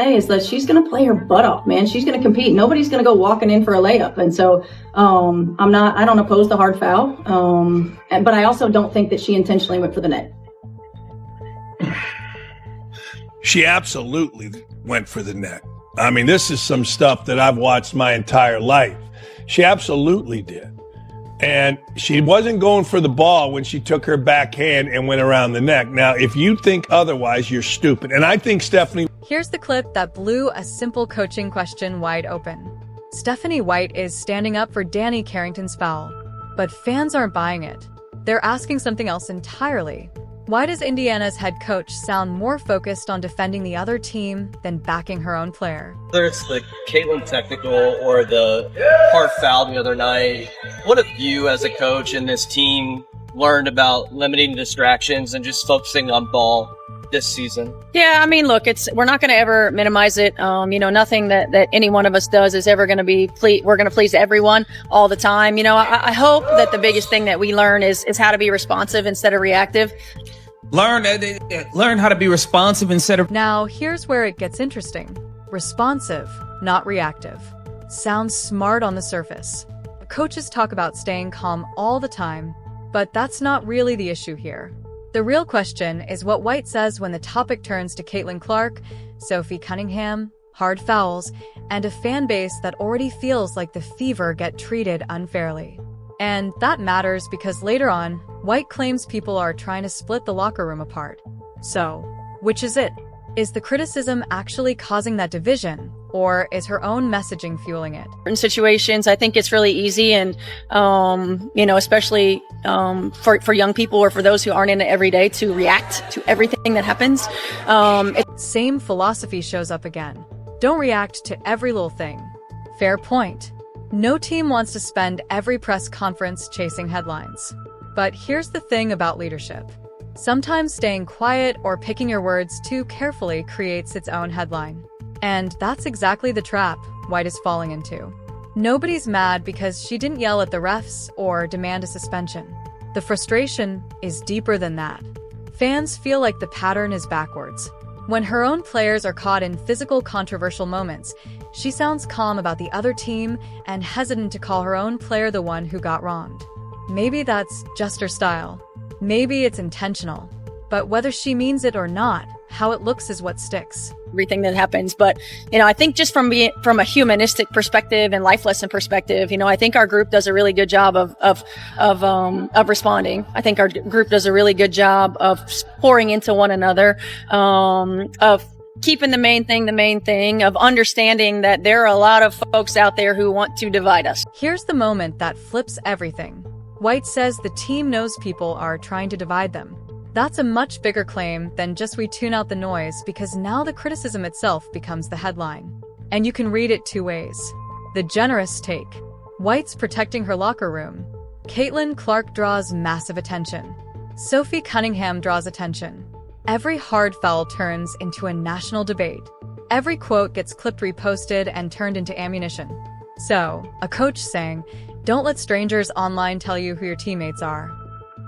is that she's going to play her butt off, man. She's going to compete. Nobody's going to go walking in for a layup. And so I don't oppose the hard foul. But I also don't think that she intentionally went for the net. She absolutely went for the net. I mean, this is some stuff that I've watched my entire life. She absolutely did. And she wasn't going for the ball when she took her backhand and went around the neck. Now, if you think otherwise, you're stupid. And I think Stephanie... Here's the clip that blew a simple coaching question wide open. Stephanie White is standing up for Danny Carrington's foul, but fans aren't buying it. They're asking something else entirely. Why does Indiana's head coach sound more focused on defending the other team than backing her own player? Whether it's the Caitlin technical or the hard foul the other night, what have you as a coach and this team learned about limiting distractions and just focusing on ball this season? Yeah, I mean, look, we're not going to ever minimize it. Nothing that any one of us does is ever going to be we're going to please everyone all the time. I hope that the biggest thing that we learn is how to be responsive instead of reactive. Learn how to be responsive instead of... Now, here's where it gets interesting. Responsive, not reactive. Sounds smart on the surface. Coaches talk about staying calm all the time, but that's not really the issue here. The real question is what White says when the topic turns to Caitlin Clark, Sophie Cunningham, hard fouls, and a fan base that already feels like the Fever get treated unfairly. And that matters because later on, White claims people are trying to split the locker room apart. So, which is it? Is the criticism actually causing that division, or is her own messaging fueling it? In situations, I think it's really easy, and especially for young people or for those who aren't in it every day, to react to everything that happens. Same philosophy shows up again. Don't react to every little thing. Fair point. No team wants to spend every press conference chasing headlines. But here's the thing about leadership. Sometimes staying quiet or picking your words too carefully creates its own headline. And that's exactly the trap White is falling into. Nobody's mad because she didn't yell at the refs or demand a suspension. The frustration is deeper than that. Fans feel like the pattern is backwards. When her own players are caught in physical controversial moments, she sounds calm about the other team and hesitant to call her own player the one who got wronged. Maybe that's just her style. Maybe it's intentional. But whether she means it or not, how it looks is what sticks. Everything that happens. But, I think just from a humanistic perspective and life lesson perspective, I think our group does a really good job of responding. I think our group does a really good job of pouring into one another, of keeping the main thing, of understanding that there are a lot of folks out there who want to divide us. Here's the moment that flips everything. White says the team knows people are trying to divide them. That's a much bigger claim than just we tune out the noise, because now the criticism itself becomes the headline. And you can read it two ways. The generous take. White's protecting her locker room. Caitlin Clark draws massive attention. Sophie Cunningham draws attention. Every hard foul turns into a national debate. Every quote gets clipped, reposted, and turned into ammunition. So, a coach saying, "Don't let strangers online tell you who your teammates are."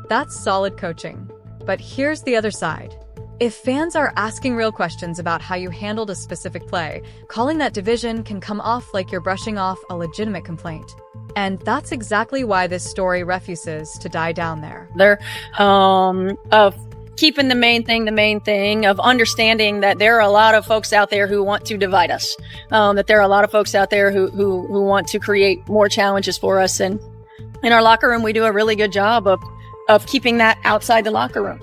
That's solid coaching. But here's the other side. If fans are asking real questions about how you handled a specific play, calling that division can come off like you're brushing off a legitimate complaint. And that's exactly why this story refuses to die down there. They're of keeping the main thing, of understanding that there are a lot of folks out there who want to divide us, that there are a lot of folks out there who want to create more challenges for us. And in our locker room, we do a really good job of keeping that outside the locker room,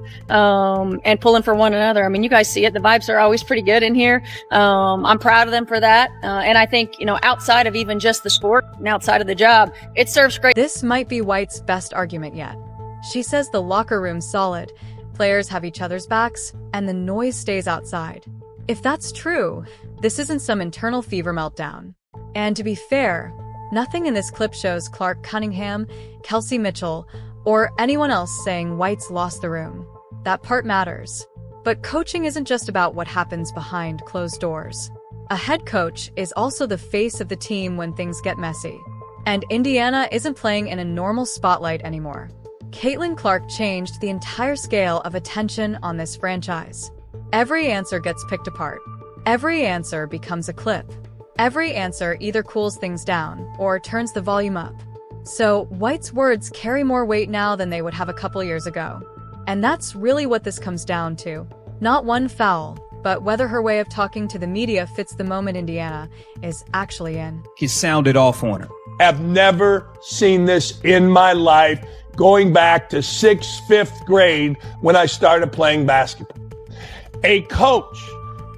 and pulling for one another. I mean, you guys see it. The vibes are always pretty good in here. I'm proud of them for that. And I think, outside of even just the sport and outside of the job, it serves great. This might be White's best argument yet. She says the locker room's solid, players have each other's backs, and the noise stays outside. If that's true, this isn't some internal Fever meltdown. And to be fair, nothing in this clip shows Clark Cunningham, Kelsey Mitchell, or anyone else saying White's lost the room. That part matters. But coaching isn't just about what happens behind closed doors. A head coach is also the face of the team when things get messy. And Indiana isn't playing in a normal spotlight anymore. Caitlin Clark changed the entire scale of attention on this franchise. Every answer gets picked apart. Every answer becomes a clip. Every answer either cools things down or turns the volume up. So White's words carry more weight now than they would have a couple years ago. And that's really what this comes down to. Not one foul, but whether her way of talking to the media fits the moment Indiana is actually in. He sounded off on her. Have never seen this in my life going back to 6th, 5th grade when I started playing basketball. A coach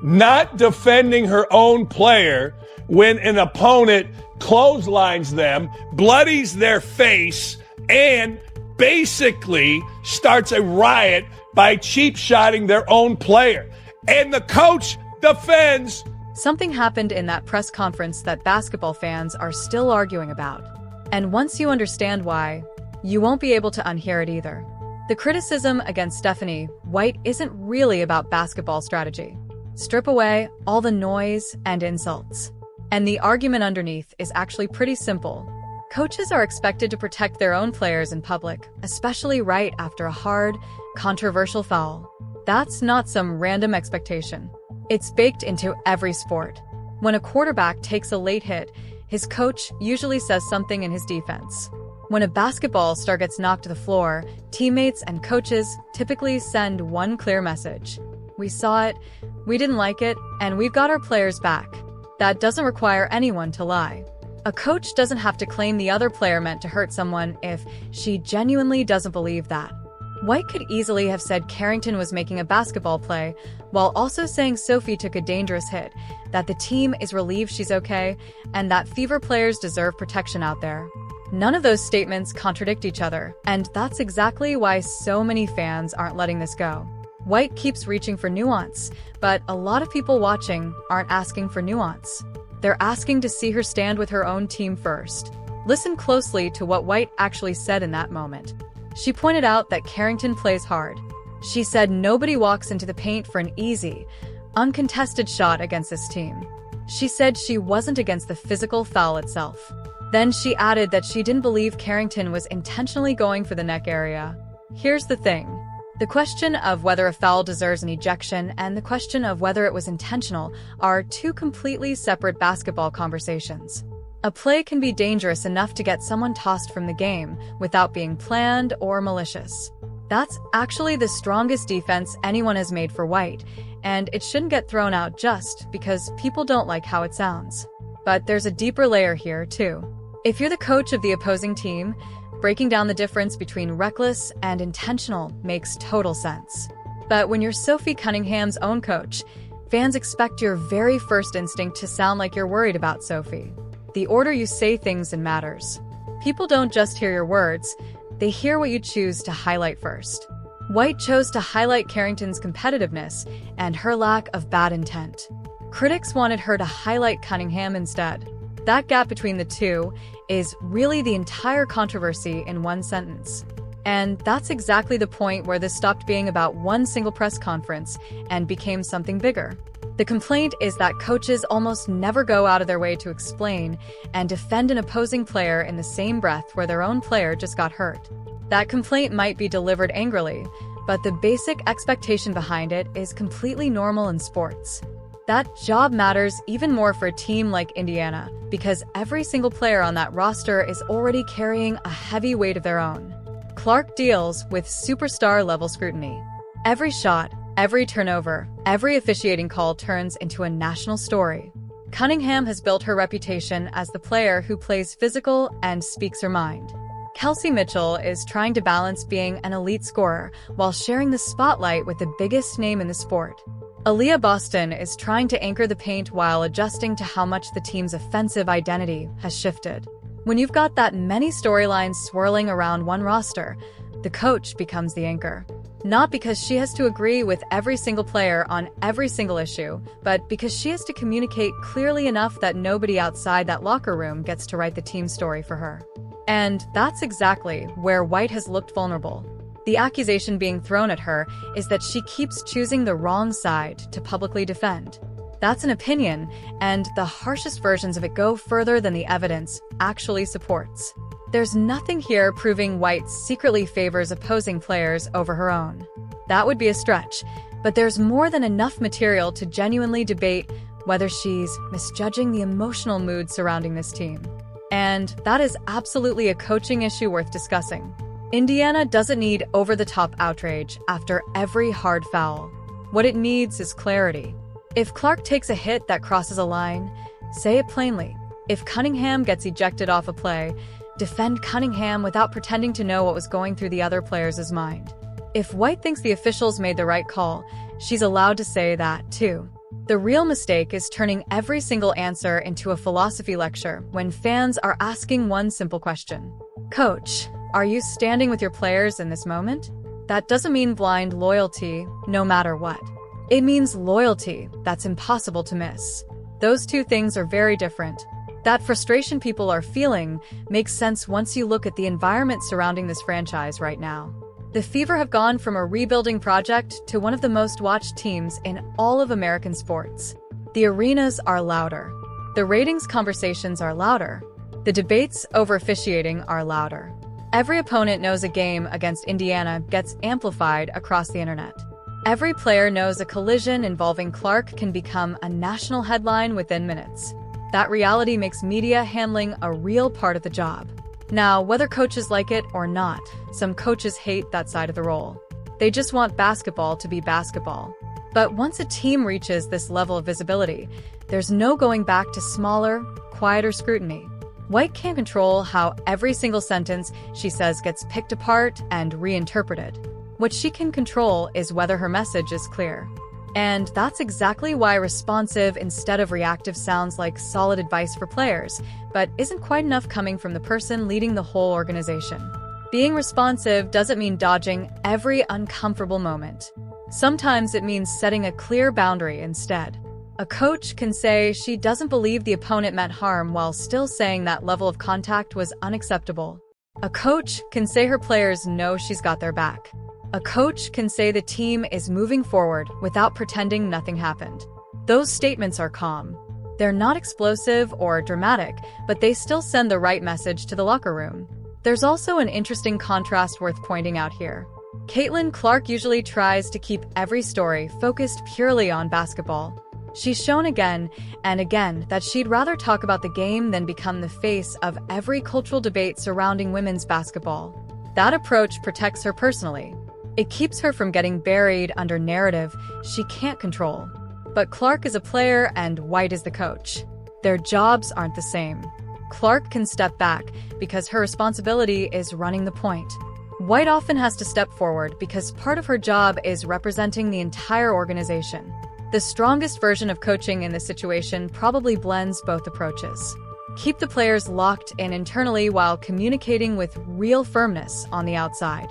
not defending her own player when an opponent clotheslines them, bloodies their face, and basically starts a riot by cheap-shotting their own player. And the coach defends. Something happened in that press conference that basketball fans are still arguing about. And once you understand why, you won't be able to unhear it either. The criticism against Stephanie White isn't really about basketball strategy. Strip away all the noise and insults. And the argument underneath is actually pretty simple. Coaches are expected to protect their own players in public, especially right after a hard, controversial foul. That's not some random expectation. It's baked into every sport. When a quarterback takes a late hit, his coach usually says something in his defense. When a basketball star gets knocked to the floor, teammates and coaches typically send one clear message. We saw it, we didn't like it, and we've got our players back. That doesn't require anyone to lie. A coach doesn't have to claim the other player meant to hurt someone if she genuinely doesn't believe that. White could easily have said Carrington was making a basketball play, while also saying Sophie took a dangerous hit, that the team is relieved she's okay, and that Fever players deserve protection out there. None of those statements contradict each other, and that's exactly why so many fans aren't letting this go. White keeps reaching for nuance, but a lot of people watching aren't asking for nuance. They're asking to see her stand with her own team first. Listen closely to what White actually said in that moment. She pointed out that Carrington plays hard. She said nobody walks into the paint for an easy, uncontested shot against this team. She said she wasn't against the physical foul itself. Then she added that she didn't believe Carrington was intentionally going for the neck area. Here's the thing. The question of whether a foul deserves an ejection and the question of whether it was intentional are two completely separate basketball conversations. A play can be dangerous enough to get someone tossed from the game without being planned or malicious. That's actually the strongest defense anyone has made for White, and it shouldn't get thrown out just because people don't like how it sounds. But there's a deeper layer here, too. If you're the coach of the opposing team, breaking down the difference between reckless and intentional makes total sense. But when you're Sophie Cunningham's own coach, fans expect your very first instinct to sound like you're worried about Sophie. The order you say things in matters. People don't just hear your words, they hear what you choose to highlight first. White chose to highlight Carrington's competitiveness and her lack of bad intent. Critics wanted her to highlight Cunningham instead. That gap between the two is really the entire controversy in one sentence. And that's exactly the point where this stopped being about one single press conference and became something bigger. The complaint is that coaches almost never go out of their way to explain and defend an opposing player in the same breath where their own player just got hurt. That complaint might be delivered angrily, but the basic expectation behind it is completely normal in sports. That job matters even more for a team like Indiana, because every single player on that roster is already carrying a heavy weight of their own. Clark deals with superstar-level scrutiny. Every shot, every turnover, every officiating call turns into a national story. Cunningham has built her reputation as the player who plays physical and speaks her mind. Kelsey Mitchell is trying to balance being an elite scorer while sharing the spotlight with the biggest name in the sport. Aaliyah Boston is trying to anchor the paint while adjusting to how much the team's offensive identity has shifted. When you've got that many storylines swirling around one roster, the coach becomes the anchor. Not because she has to agree with every single player on every single issue, but because she has to communicate clearly enough that nobody outside that locker room gets to write the team story for her. And that's exactly where White has looked vulnerable. The accusation being thrown at her is that she keeps choosing the wrong side to publicly defend. That's an opinion, and the harshest versions of it go further than the evidence actually supports. There's nothing here proving White secretly favors opposing players over her own. That would be a stretch, But there's more than enough material to genuinely debate whether she's misjudging the emotional mood surrounding this team. And that is absolutely a coaching issue worth discussing. Indiana doesn't need over-the-top outrage after every hard foul. What it needs is clarity. If Clark takes a hit that crosses a line, say it plainly. If Cunningham gets ejected off a play, defend Cunningham without pretending to know what was going through the other player's mind. If White thinks the officials made the right call, she's allowed to say that, too. The real mistake is turning every single answer into a philosophy lecture when fans are asking one simple question. Coach, are you standing with your players in this moment? That doesn't mean blind loyalty, no matter what. It means loyalty that's impossible to miss. Those two things are very different. That frustration people are feeling makes sense once you look at the environment surrounding this franchise right now. The Fever have gone from a rebuilding project to one of the most watched teams in all of American sports. The arenas are louder. The ratings conversations are louder. The debates over officiating are louder. Every opponent knows a game against Indiana gets amplified across the internet. Every player knows a collision involving Clark can become a national headline within minutes. That reality makes media handling a real part of the job. Now, whether coaches like it or not, some coaches hate that side of the role. They just want basketball to be basketball. But once a team reaches this level of visibility, there's no going back to smaller, quieter scrutiny. White can't control how every single sentence she says gets picked apart and reinterpreted. What she can control is whether her message is clear. And that's exactly why responsive instead of reactive sounds like solid advice for players, but isn't quite enough coming from the person leading the whole organization. Being responsive doesn't mean dodging every uncomfortable moment. Sometimes it means setting a clear boundary instead. A coach can say she doesn't believe the opponent meant harm while still saying that level of contact was unacceptable. A coach can say her players know she's got their back. A coach can say the team is moving forward without pretending nothing happened. Those statements are calm. They're not explosive or dramatic, but they still send the right message to the locker room. There's also an interesting contrast worth pointing out here. Caitlin Clark usually tries to keep every story focused purely on basketball. She's shown again and again that she'd rather talk about the game than become the face of every cultural debate surrounding women's basketball. That approach protects her personally. It keeps her from getting buried under narrative she can't control. But Clark is a player and White is the coach. Their jobs aren't the same. Clark can step back because her responsibility is running the point. White often has to step forward because part of her job is representing the entire organization. The strongest version of coaching in this situation probably blends both approaches. Keep the players locked in internally while communicating with real firmness on the outside.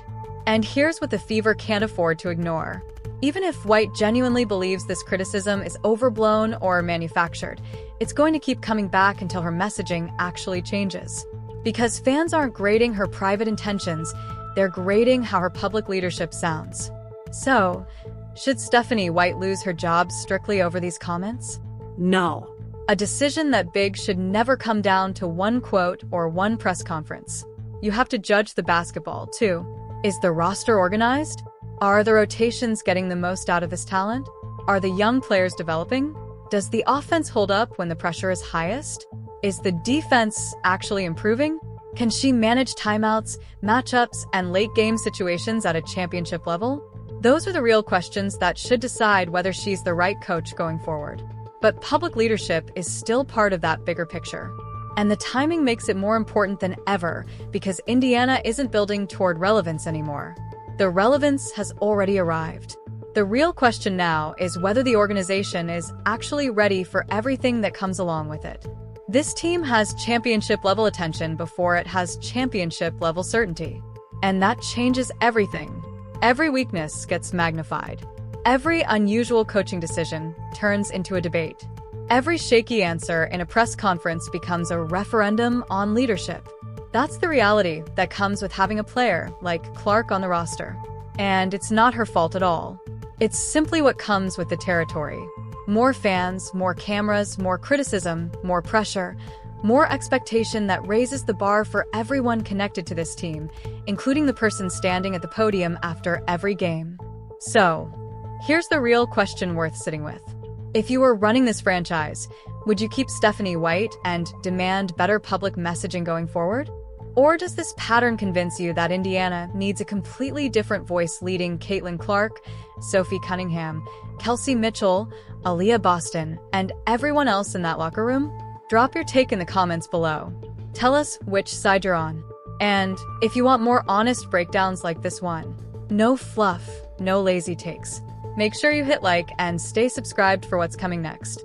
And here's what the Fever can't afford to ignore. Even if White genuinely believes this criticism is overblown or manufactured, it's going to keep coming back until her messaging actually changes. Because fans aren't grading her private intentions, they're grading how her public leadership sounds. So, should Stephanie White lose her job strictly over these comments? No. A decision that big should never come down to one quote or one press conference. You have to judge the basketball, too. Is the roster organized? Are the rotations getting the most out of this talent? Are the young players developing? Does the offense hold up when the pressure is highest? Is the defense actually improving? Can she manage timeouts, matchups, and late-game situations at a championship level? Those are the real questions that should decide whether she's the right coach going forward. But public leadership is still part of that bigger picture. And the timing makes it more important than ever because Indiana isn't building toward relevance anymore. The relevance has already arrived. The real question now is whether the organization is actually ready for everything that comes along with it. This team has championship-level attention before it has championship-level certainty. And that changes everything. Every weakness gets magnified. Every unusual coaching decision turns into a debate. Every shaky answer in a press conference becomes a referendum on leadership. That's the reality that comes with having a player like Clark on the roster. And it's not her fault at all. It's simply what comes with the territory. More fans, more cameras, more criticism, more pressure, more expectation that raises the bar for everyone connected to this team, including the person standing at the podium after every game. So, Here's the real question worth sitting with. If you were running this franchise, would you keep Stephanie White and demand better public messaging going forward? Or does this pattern convince you that Indiana needs a completely different voice leading Caitlin Clark, Sophie Cunningham, Kelsey Mitchell, Aaliyah Boston, and everyone else in that locker room? Drop your take in the comments below. Tell us which side you're on. And if you want more honest breakdowns like this one, no fluff, no lazy takes, make sure you hit like and stay subscribed for what's coming next.